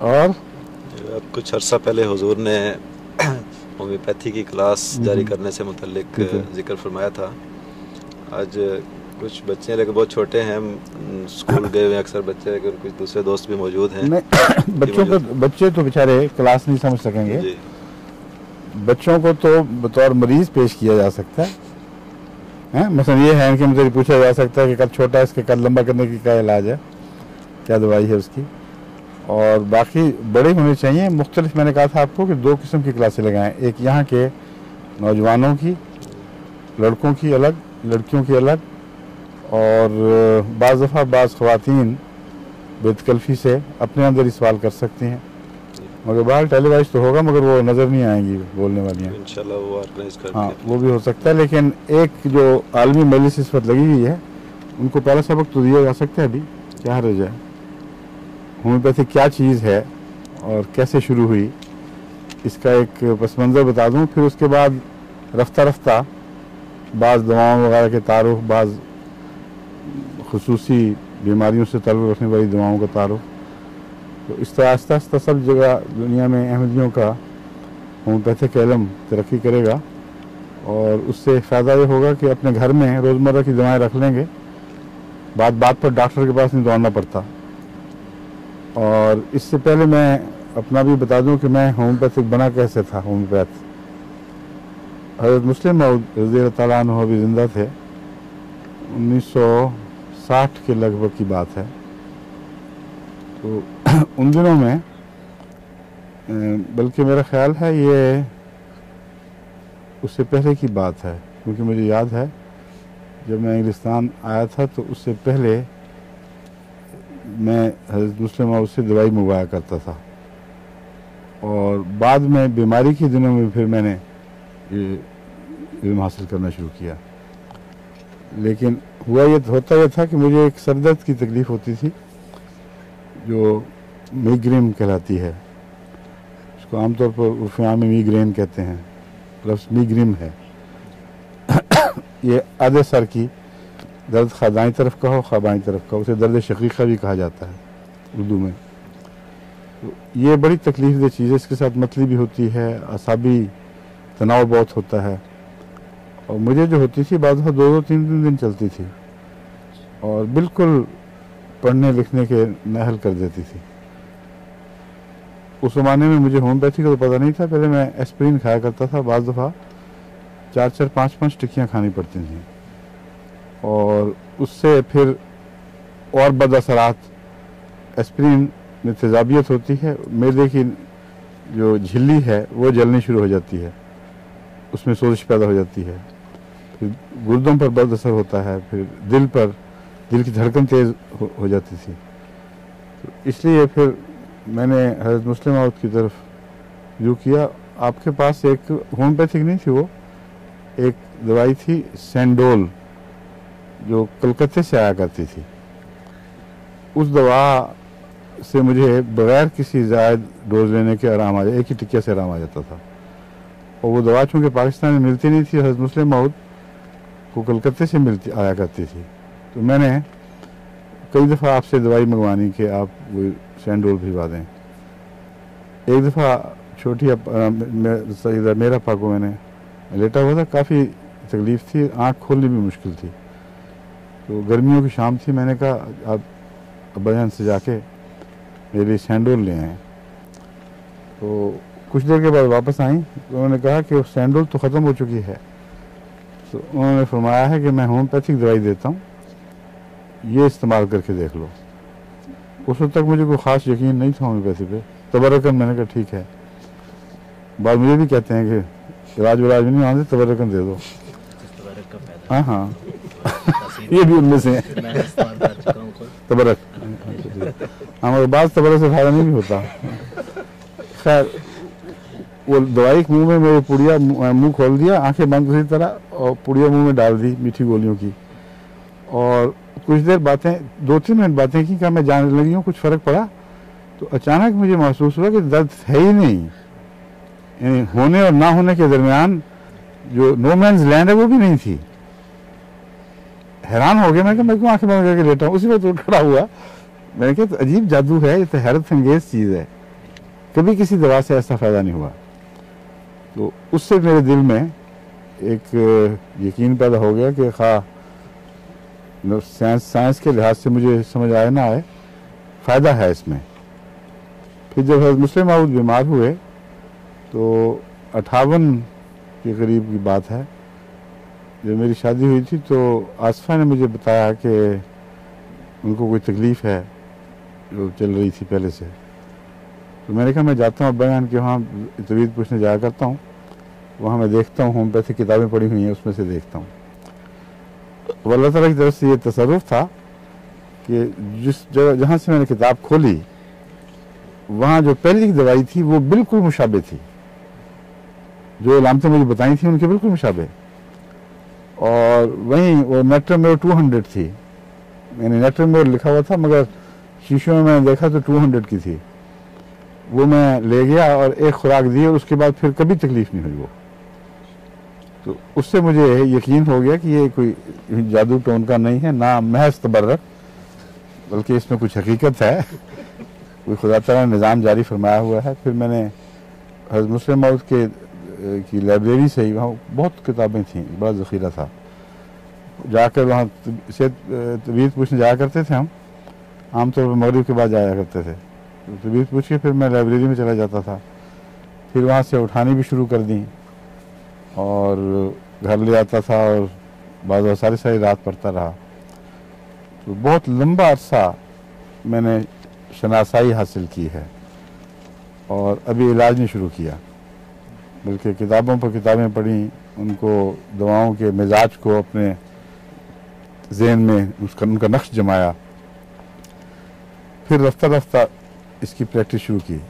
और अब कुछ अर्सा पहले हुजूर ने होम्योपैथी की क्लास जारी करने से मुतल्लिक ठीक है। जिक्र फरमाया था। आज कुछ बच्चे लेकिन बहुत छोटे हैं, स्कूल गए हुए अक्सर बच्चे, लेकिन कुछ दूसरे दोस्त भी मौजूद हैं नहीं कि बच्चों को, मौजूद बच्चे तो बेचारे क्लास नहीं समझ सकेंगे। जी बच्चों को तो बतौर मरीज पेश किया जा सकता है। मसलन ये है कि मुझे पूछा जा सकता है कि कद छोटा है इसके कद लंबा करने की क्या इलाज है, क्या दवाई है उसकी। और बाकी बड़े होने चाहिए मुख्तलिफ। मैंने कहा था आपको कि 2 किस्म की क्लासें लगाएं, एक यहाँ के नौजवानों की, लड़कों की अलग, लड़कियों की अलग। और बाज़ दफ़ा बाज़ ख़वातीन बेतकल्फ़ी से अपने अंदर ही सवाल कर सकती हैं, मगर बाहर टेलीवाइज तो होगा मगर वो नज़र नहीं आएंगी बोलने वालियाँ। इंशाल्लाह वो ऑर्गेनाइज कर हाँ दिया। वो भी हो सकता है, लेकिन एक जो आलमी मजलिस इस पर लगी हुई है उनको पहला सबक तो दिया जा सकता है। अभी क्या हर्ज है, होम्योपैथी क्या चीज़ है और कैसे शुरू हुई, इसका एक पस मंज़र बता दूँ। फिर उसके बाद रफ्ता रफ्ता बाज़ दवाओं वगैरह के तारुफ, बाज़ खुसूसी बीमारियों से ताल्लुक़ रखने वाली दवाओं का तारुफ। तो इस तरह आस्ता आस्ता सब जगह दुनिया में अहमदियों का होम्योपैथिक इल्म तरक्की करेगा और उससे फ़ायदा ये होगा कि अपने घर में रोज़मर्रा की दवाएं रख लेंगे, बात बात पर डॉक्टर के पास नहीं दौड़ना पड़ता। और इससे पहले मैं अपना भी बता दूं कि मैं होम्योपैथिक बना कैसे था। होम्योपैथ हज़रत मुस्लिम मऊद रज़ी अल्लाह तआला अन्हु अभी ज़िंदा थे, 1960 के लगभग की बात है। तो उन दिनों में, बल्कि मेरा ख्याल है ये उससे पहले की बात है, क्योंकि मुझे याद है जब मैं इंग्लिस्तान आया था तो उससे पहले मैं हज़रत मुस्लिम मऊद से दवाई मंगवाया करता था। और बाद में बीमारी के दिनों में फिर मैंने ये इल्म हासिल करना शुरू किया। लेकिन होता यह था कि मुझे एक सर दर्द की तकलीफ़ होती थी जो मिग्रेन कहलाती है। इसको आमतौर पर उर्फ़-ए-आम में मिग्रेन कहते हैं, लफ्ज़ मिग्रेन है। ये आधे सर की दर्द खा दाईं तरफ का हो खा बाईं तरफ का, उसे दर्द शकीक़ा भी कहा जाता है उर्दू में। तो ये बड़ी तकलीफ़ दह चीज़ है, इसके साथ मतली भी होती है, असाबी तनाव बहुत होता है। और मुझे जो होती थी बाद 2-3 दिन चलती थी और बिल्कुल पढ़ने लिखने के नाअहल कर देती थी। उस ज़माने में मुझे होम्योपैथी का तो पता नहीं था। पहले मैं एस्प्रिन खाया करता था, बाज़ दफ़ा 4-4, 5-5 टिक्कियाँ खानी पड़ती थीं और उससे फिर और बद असरात। एस्प्रिन में तेज़ाबियत होती है, मैदे की जो झिल्ली है वो जलनी शुरू हो जाती है, उसमें सोजिश पैदा हो जाती है, फिर गुर्दों पर बद असर होता है, फिर दिल की धड़कन तेज़ हो जाती थी। तो इसलिए फिर मैंने हज़रत मुस्लिम मऊद की तरफ रुजू किया। आपके पास एक होम्योपैथिक नहीं थी, वो एक दवाई थी सैंडोल जो कलकत्ते से आया करती थी। उस दवा से मुझे बग़ैर किसी ज़ायद डोज लेने के आराम आ जाए, एक ही टिक्के से आराम आ जाता था। और वो दवा चूँकि पाकिस्तान में मिलती नहीं थी, हज़रत मुस्लिम मऊद को कलकत्ते से आया करती थी। तो मैंने कई दफ़ा आपसे दवाई मंगवानी कि आप वो सैंडोल भिजवा दें। एक दफ़ा छोटी सईदा मेरा पा को मैंने लेटा हुआ था, काफ़ी तकलीफ़ थी, आँख खोलनी भी मुश्किल थी। तो गर्मियों की शाम थी, मैंने कहा आप अब्बाजान से जाके मेरे लिए सैंडोल ले आएँ। तो कुछ देर के बाद वापस आई तो उन्होंने कहा कि वो सैंडोल तो ख़त्म हो चुकी है। तो उन्होंने फरमाया है कि मैं होम्योपैथिक दवाई देता हूँ, ये इस्तेमाल करके देख लो। उस वक्त तक मुझे कोई ख़ास यकीन नहीं था होम्योपैथी पे, तबर्रुकन मैंने कहा ठीक है। बाद मुझे भी कहते हैं कि इलाज विलाज नहीं मानते, तबर्रुकन दे दो। हाँ हाँ ये भी उनमें से है तबर्रुक। हाँ मगर बाज़ तबर्रुक से फ़ायदा नहीं भी होता। खैर वो दवाई मुंह में मेरे पुड़िया, मुंह खोल दिया, आंखें बंद उसी तरह, और पुड़िया मुंह में डाल दी मीठी गोलियों की। और कुछ देर बातें, 2-3 मिनट बातें की, क्या मैं जानने लगी हूँ कुछ फ़र्क पड़ा। तो अचानक मुझे महसूस हुआ कि दर्द है ही नहीं, यानी होने और ना होने के दरमियान जो नो मैन्स लैंड है वो भी नहीं थी। हैरान हो गया, मैं क्यों आंखें बंद करके लेटा हूँ। उसी वक्त उठ खड़ा हुआ, मैंने कहा तो अजीब जादू है, ये तो हैरत अंगेज चीज़ है। कभी किसी दवा से ऐसा फ़ायदा नहीं हुआ। तो उससे मेरे दिल में एक यकीन पैदा हो गया कि साइंस के लिहाज से मुझे समझ आए ना आए, फ़ायदा है इसमें। फिर जब हज़रत मुस्लिम माऊद बीमार हुए तो 58 के करीब की बात है, जब मेरी शादी हुई थी तो आसफ़ा ने मुझे बताया कि उनको कोई तकलीफ़ है जो चल रही थी पहले से। तो मैंने कहा मैं जाता हूँ बयान के वहाँ तबीयत पूछने जाया करता हूँ, वहाँ मैं देखता हूँ होम्योपैथी किताबें पढ़ी हुई हैं उसमें से देखता हूँ। तो अल्लाह ताला की तरफ से ये तसर्रुफ़ था कि जिस जगह जहाँ से मैंने किताब खोली वहाँ जो पहली की दवाई थी वो बिल्कुल मुशाबे थी, जो अलामतें मुझे बताई थी उनके बिल्कुल मुशाबे। और वहीं वो नेट्रामेर 200 थी, मैंने नेट्रामेर लिखा हुआ था मगर शीशों में मैंने देखा तो 200 की थी। वो मैं ले गया और एक खुराक दी और उसके बाद फिर कभी तकलीफ नहीं हुई वो। तो उससे मुझे यकीन हो गया कि ये कोई जादू टोन का नहीं है, ना महज तबर्रक, बल्कि इसमें कुछ हकीकत है, कोई खुदा ताला ने निज़ाम जारी फरमाया हुआ है। फिर मैंने हज़रत मुस्लिम माऊद की लाइब्रेरी से ही, वहाँ बहुत किताबें थीं, बड़ा ज़ख़ीरा था, जाकर वहाँ से तबीयत पूछने जाया करते थे हम, आमतौर पर मगरिब के बाद जाया करते थे। तो तबीयत पूछ के फिर मैं लाइब्रेरी में चला जाता था, फिर वहाँ से उठानी भी शुरू कर दी और घर ले आता था और बाद सारी सारी रात पढ़ता रहा। तो बहुत लंबा अरसा मैंने शनासाई हासिल की है और अभी इलाज नहीं शुरू किया, बल्कि किताबों पर किताबें पढ़ी, उनको दवाओं के मिजाज को अपने जहन में उनका नक्श जमाया, फिर रफ्ता रफ्ता इसकी प्रैक्टिस शुरू की।